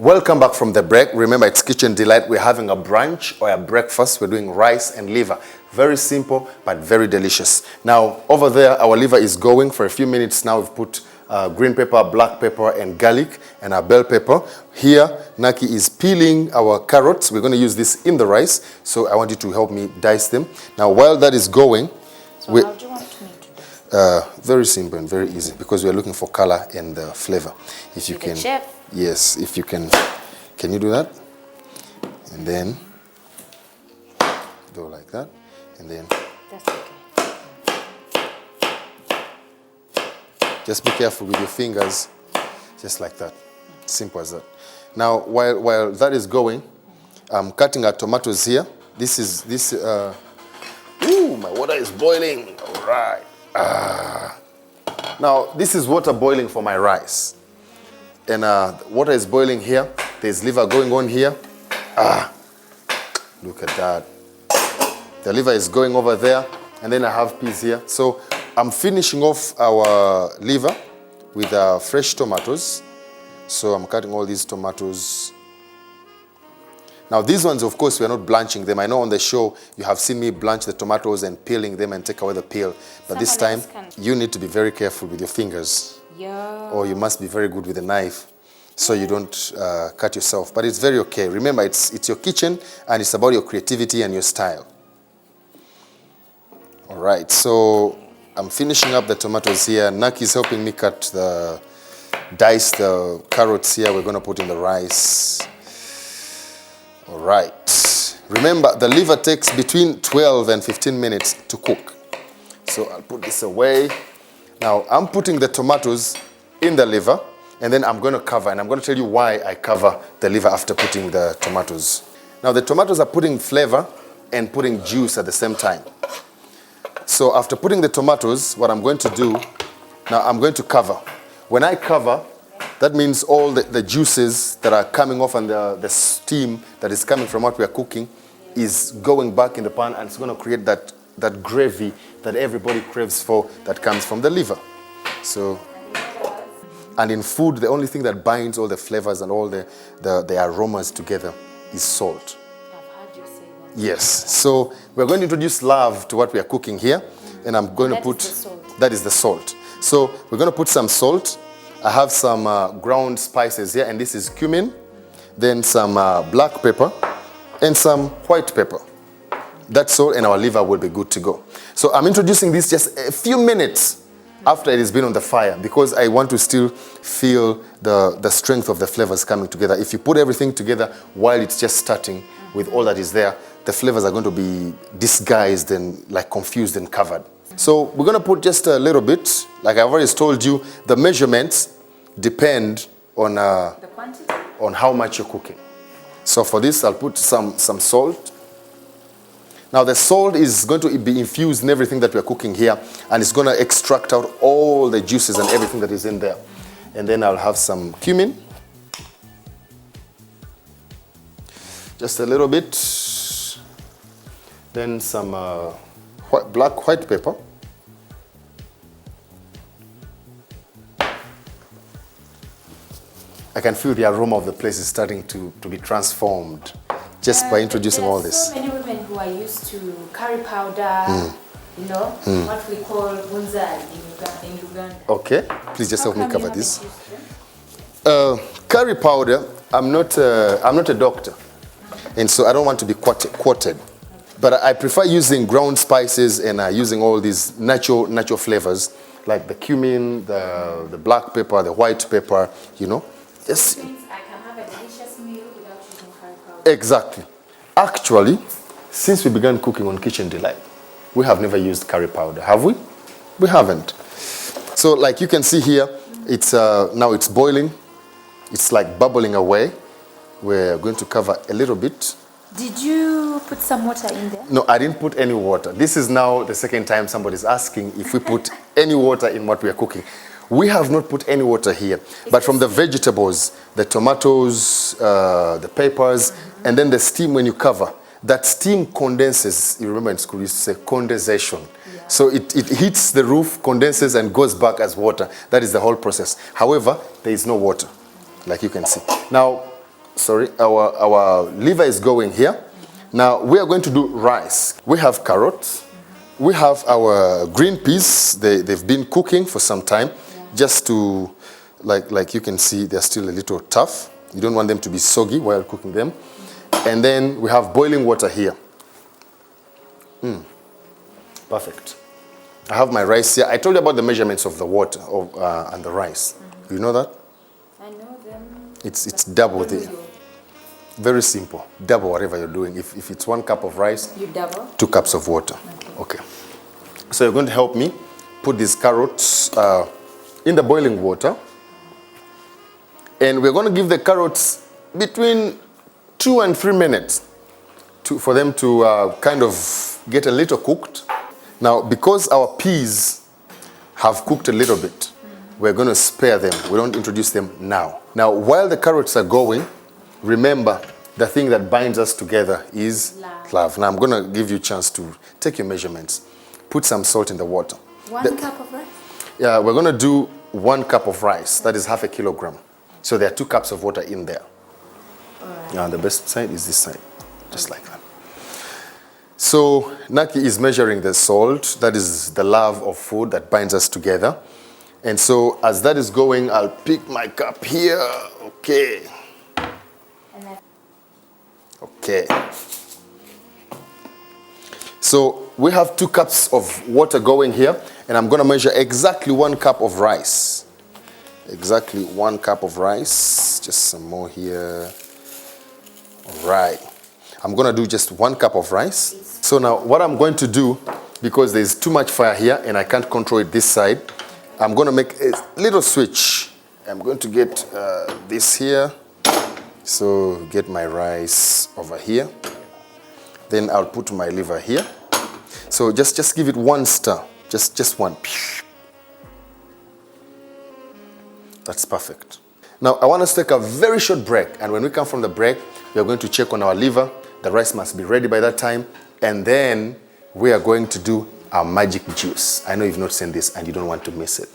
Welcome back from the break. Remember, it's Kitchen Delight. We're having a brunch or a breakfast. We're doing rice and liver. Very simple, but very delicious. Now, over there, our liver is going for a few minutes now. We've put green pepper, black pepper, and garlic, and our bell pepper. Here, Naki is peeling our carrots. We're going to use this in the rice, so I want you to help me dice them. Now, while that is going... So how do you want me to do this? Very simple and very easy, because we are looking for color and flavor. If you can... Chef. Yes, if you can you do that? And then go like that, and then That's okay. just be careful with your fingers, just like that. Simple as that. Now, while that is going, I'm cutting our tomatoes here. Ooh, my water is boiling. All right. Now, this is water boiling for my rice. And water is boiling here. There's liver going on here. Look at that. The liver is going over there. And then I have peas here. So I'm finishing off our liver with fresh tomatoes. So I'm cutting all these tomatoes. Now these ones, of course, we are not blanching them. I know on the show you have seen me blanch the tomatoes and peeling them and take away the peel. But this time, you need to be very careful with your fingers. Or you must be very good with a knife so you don't cut yourself. But it's very okay. Remember, it's your kitchen and it's about your creativity and your style. All right, so I'm finishing up the tomatoes here. Naki's helping me dice the carrots here. We're going to put in the rice. All right. Remember, the liver takes between 12 and 15 minutes to cook. So I'll put this away. Now, I'm putting the tomatoes in the liver, and then I'm going to cover, and I'm going to tell you why I cover the liver after putting the tomatoes. Now, the tomatoes are putting flavor and putting juice at the same time. So after putting the tomatoes, what I'm going to do, now I'm going to cover. When I cover, that means all the juices that are coming off and the steam that is coming from what we are cooking is going back in the pan, and it's going to create that gravy that everybody craves for that comes from the liver. So, and in food, the only thing that binds all the flavors and all the aromas together is salt. I've heard you say that. Yes. So we're going to introduce love to what we are cooking here, and I'm going to put... That is the salt. So we're going to put some salt. I have some ground spices here, and this is cumin, then some black pepper, and some white pepper. That's all, and our liver will be good to go. So I'm introducing this just a few minutes after it has been on the fire, because I want to still feel the strength of the flavors coming together. If you put everything together while it's just starting with all that is there, the flavors are going to be disguised and like confused and covered. So we're going to put just a little bit. Like I've already told you, the measurements depend on The quantity? On how much you're cooking. So for this, I'll put some salt. Now the salt is going to be infused in everything that we're cooking here, and it's going to extract out all the juices and everything that is in there. And then I'll have some cumin. Just a little bit. Then some white pepper. I can feel the aroma of the place is starting to be transformed just by introducing all this. There are so many women who are used to curry powder, what we call bunza in Uganda. Okay, please just help me cover this. Curry powder, I'm not a doctor, and so I don't want to be quoted. But I prefer using ground spices and using all these natural flavors, like the cumin, the black pepper, the white pepper, Yes. I can have a delicious meal without using curry powder. Exactly. Actually, since we began cooking on Kitchen Delight, we have never used curry powder, have we? We haven't. So like you can see here, it's now it's boiling. It's like bubbling away. We're going to cover a little bit. Did you put some water in there? No, I didn't put any water. This is now the second time somebody's asking if we put any water in what we are cooking. We have not put any water here, but from the vegetables, the tomatoes, the peppers, and then the steam when you cover, that steam condenses. You remember in school we used to say condensation. Yeah. So it hits the roof, condenses, and goes back as water. That is the whole process. However, there is no water, like you can see. Now, our liver is going here. Now we are going to do rice. We have carrots. We have our green peas. They've been cooking for some time, just to, like you can see, they're still a little tough. You don't want them to be soggy while cooking them. And then we have boiling water here. Perfect. I have my rice here. I told you about the measurements of the water and the rice. You know that? I know them. It's double there. Very simple. Double whatever you're doing. If it's 1 cup of rice, You double? 2 cups of water. Okay. So you're going to help me put these carrots in the boiling water. And we're going to give the carrots between 2 and 3 minutes for them to kind of get a little cooked. Now, because our peas have cooked a little bit, we're going to spare them. We don't introduce them now. Now, while the carrots are going, remember, the thing that binds us together is love. Now, I'm going to give you a chance to take your measurements. Put some salt in the water. 1 cup of rice? Yeah, we're going to do 1 cup of rice. That is half a kilogram. So there are 2 cups of water in there. All right. Now, the best side is this side, just like that. So Naki is measuring the salt. That is the love of food that binds us together. And so as that is going, I'll pick my cup here. Okay. Okay. So we have 2 cups of water going here, and I'm going to measure exactly 1 cup of rice. Exactly 1 cup of rice. Just some more here. All right. I'm going to do just 1 cup of rice. So now what I'm going to do, because there's too much fire here and I can't control it this side, I'm going to make a little switch. I'm going to get this here. So get my rice over here. Then I'll put my liver here. So just give it 1 stir. Just 1. That's perfect. Now I want us to take a very short break. And when we come from the break, we are going to check on our liver. The rice must be ready by that time. And then we are going to do our magic juice. I know you've not seen this and you don't want to miss it.